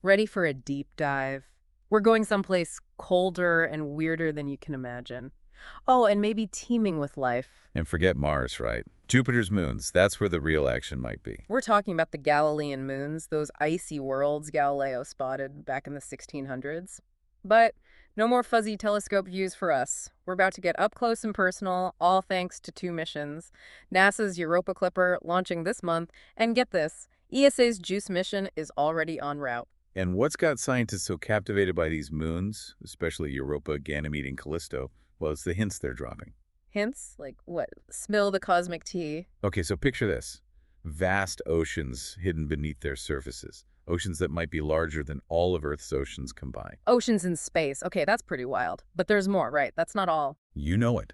Ready for a deep dive? We're going someplace colder and weirder than you can imagine. Oh, and maybe teeming with life. And forget Mars, right? Jupiter's moons, that's where the real action might be. We're talking about the Galilean moons, those icy worlds Galileo spotted back in the 1600s. But no more fuzzy telescope views for us. We're about to get up close and personal, all thanks to two missions. NASA's Europa Clipper launching this month, and get this, ESA's JUICE mission is already en route. And what's got scientists so captivated by these moons, especially Europa, Ganymede, and Callisto? Well, it's the hints they're dropping. Hints? Like what? Spill the cosmic tea? Okay, so picture this. Vast oceans hidden beneath their surfaces. Oceans that might be larger than all of Earth's oceans combined. Oceans in space. Okay, that's pretty wild. But there's more, right? That's not all. You know it.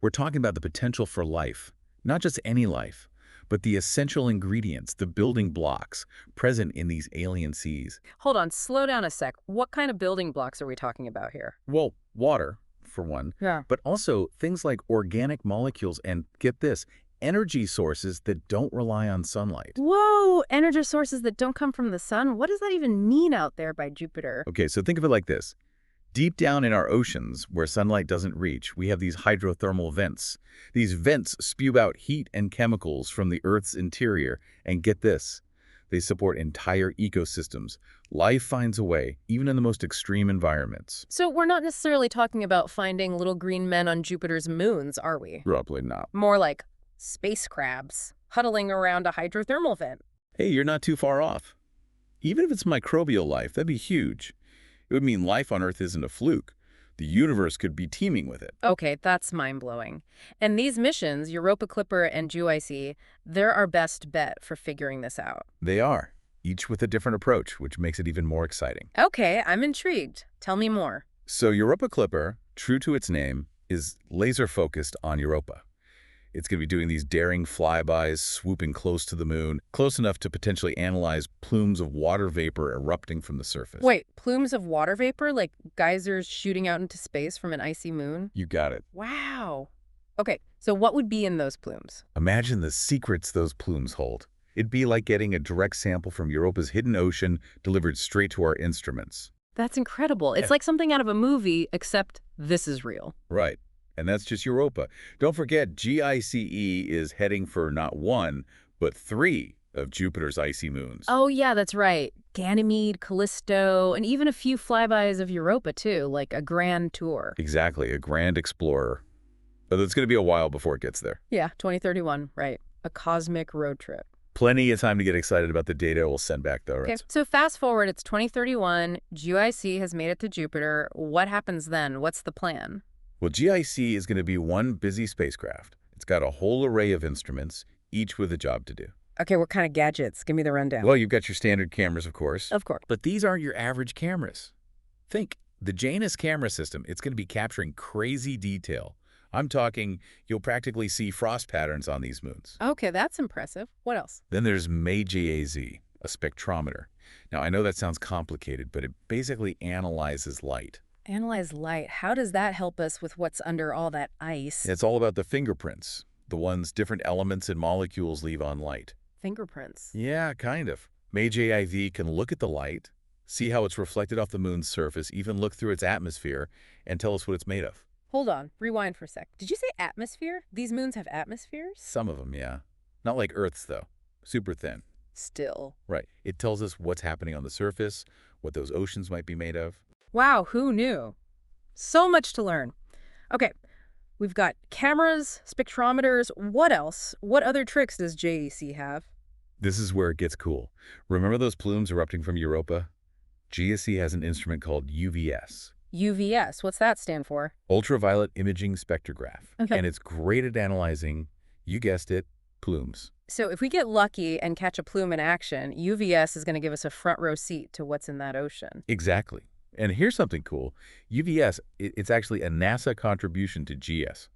We're talking about the potential for life. Not just any life, but the essential ingredients, the building blocks, present in these alien seas. Hold on, slow down a sec. What kind of building blocks are we talking about here? Well, water, for one, Yeah. but also things like organic molecules and, get this, energy sources that don't rely on sunlight. Whoa, energy sources that don't come from the sun? What does that even mean out there by Jupiter? Okay, so think of it like this. Deep down in our oceans, where sunlight doesn't reach, we have these hydrothermal vents. These vents spew out heat and chemicals from the Earth's interior, and get this, they support entire ecosystems. Life finds a way, even in the most extreme environments. So we're not necessarily talking about finding little green men on Jupiter's moons, are we? Probably not. More like space crabs huddling around a hydrothermal vent. Hey, you're not too far off. Even if it's microbial life, that'd be huge. It would mean life on Earth isn't a fluke. The universe could be teeming with it. Okay, that's mind-blowing. And these missions, Europa Clipper and JUICE, they're our best bet for figuring this out. They are, each with a different approach, which makes it even more exciting. Okay, I'm intrigued. Tell me more. So Europa Clipper, true to its name, is laser-focused on Europa. It's going to be doing these daring flybys, swooping close to the moon, close enough to potentially analyze plumes of water vapor erupting from the surface. Wait, plumes of water vapor, like geysers shooting out into space from an icy moon? You got it. Wow. Okay, so what would be in those plumes? Imagine the secrets those plumes hold. It'd be like getting a direct sample from Europa's hidden ocean delivered straight to our instruments. That's incredible. It's Yeah. like something out of a movie, except this is real. Right. And that's just Europa. Don't forget, GICE is heading for not one, but 3 of Jupiter's icy moons. Oh, yeah, that's right. Ganymede, Callisto, and even a few flybys of Europa, too, like a grand tour. Exactly, a grand explorer. But it's going to be a while before it gets there. Yeah, 2031, right. A cosmic road trip. Plenty of time to get excited about the data we'll send back, though. Okay, Right? so fast forward, it's 2031, GIC has made it to Jupiter. What happens then? What's the plan? Well, GIC is going to be one busy spacecraft. It's got a whole array of instruments, each with a job to do. Okay, what kind of gadgets? Give me the rundown. Well, you've got your standard cameras, of course. Of course. But these aren't your average cameras. Think, the Janus camera system, it's going to be capturing crazy detail. I'm talking, you'll practically see frost patterns on these moons. Okay, that's impressive. What else? Then there's MAJAZ, a spectrometer. Now, I know that sounds complicated, but it basically analyzes light. Analyze light. How does that help us with what's under all that ice? It's all about the fingerprints, the ones different elements and molecules leave on light. Fingerprints. Yeah, kind of. MAJIV can look at the light, see how it's reflected off the moon's surface, even look through its atmosphere, and tell us what it's made of. Hold on. Rewind for a sec. Did you say atmosphere? These moons have atmospheres? Some of them, yeah. Not like Earth's, though. Super thin. Still. Right. It tells us what's happening on the surface, what those oceans might be made of. Wow, who knew? So much to learn. Okay, we've got cameras, spectrometers. What else? What other tricks does JEC have? This is where it gets cool. Remember those plumes erupting from Europa? GSE has an instrument called UVS. UVS, what's that stand for? Ultraviolet Imaging Spectrograph. Okay. And it's great at analyzing, you guessed it, plumes. So if we get lucky and catch a plume in action, UVS is going to give us a front row seat to what's in that ocean. Exactly. And here's something cool. UVS, it's actually a NASA contribution to GS.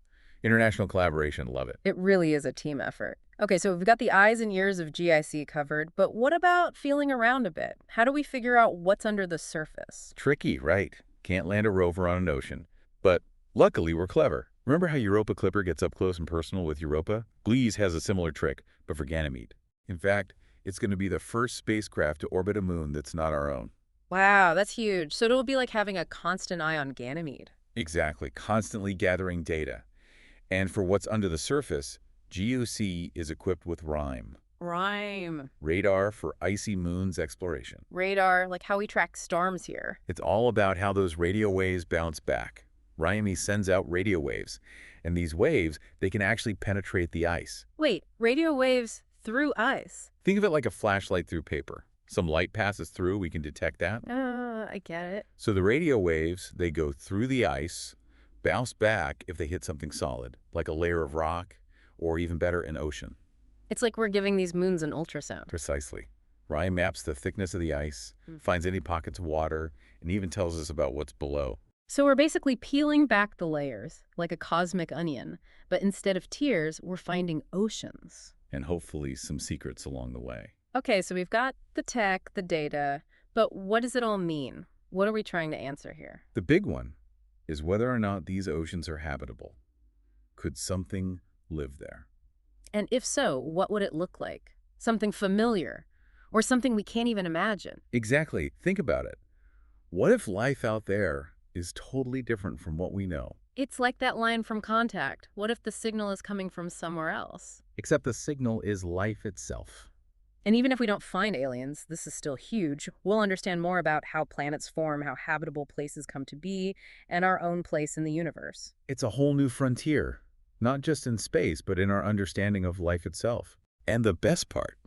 International collaboration, love it. It really is a team effort. Okay, so we've got the eyes and ears of GIC covered, but what about feeling around a bit? How do we figure out what's under the surface? Tricky, right? Can't land a rover on an ocean. But luckily, we're clever. Remember how Europa Clipper gets up close and personal with Europa? GLEASE has a similar trick, but for Ganymede. In fact, it's going to be the first spacecraft to orbit a moon that's not our own. Wow, that's huge. So it'll be like having a constant eye on Ganymede. Exactly, constantly gathering data. And for what's under the surface, GOC is equipped with RIME, Rhyme. radar for icy moons exploration. Radar, like how we track storms here. It's all about how those radio waves bounce back. RIME sends out radio waves, and these waves, they can actually penetrate the ice. Wait, radio waves through ice. Think of it like a flashlight through paper. Some light passes through, we can detect that. I get it. So the radio waves, they go through the ice, bounce back if they hit something solid, like a layer of rock, or even better, an ocean. It's like we're giving these moons an ultrasound. Precisely. RIME maps the thickness of the ice, Mm. finds any pockets of water, and even tells us about what's below. So we're basically peeling back the layers, like a cosmic onion. But instead of tears, we're finding oceans. And hopefully some secrets along the way. Okay, so we've got the tech, the data, but what does it all mean? What are we trying to answer here? The big one is whether or not these oceans are habitable. Could something live there? And if so, what would it look like? Something familiar, or something we can't even imagine? Exactly. Think about it. What if life out there is totally different from what we know? It's like that line from Contact. What if the signal is coming from somewhere else? Except the signal is life itself. And even if we don't find aliens, this is still huge. We'll understand more about how planets form, how habitable places come to be, and our own place in the universe. It's a whole new frontier, not just in space, but in our understanding of life itself. And the best part,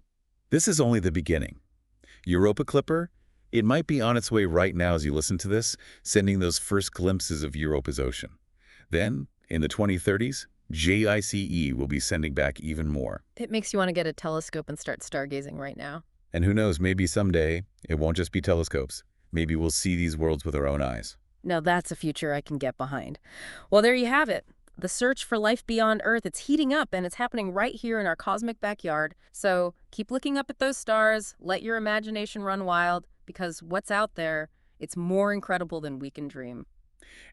this is only the beginning. Europa Clipper, it might be on its way right now as you listen to this, sending those first glimpses of Europa's ocean. Then, in the 2030s, JICE will be sending back even more. It makes you want to get a telescope and start stargazing right now. And who knows, maybe someday it won't just be telescopes. Maybe we'll see these worlds with our own eyes. Now that's a future I can get behind. Well, there you have it. The search for life beyond Earth, it's heating up and it's happening right here in our cosmic backyard. So keep looking up at those stars, let your imagination run wild, because what's out there, it's more incredible than we can dream.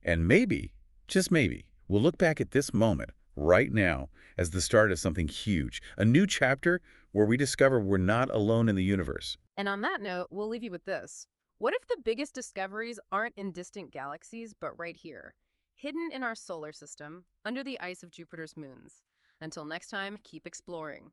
And maybe, just maybe, we'll look back at this moment right now as the start of something huge, a new chapter where we discover we're not alone in the universe. And on that note, we'll leave you with this. What if the biggest discoveries aren't in distant galaxies, but right here, hidden in our solar system, under the ice of Jupiter's moons? Until next time, keep exploring.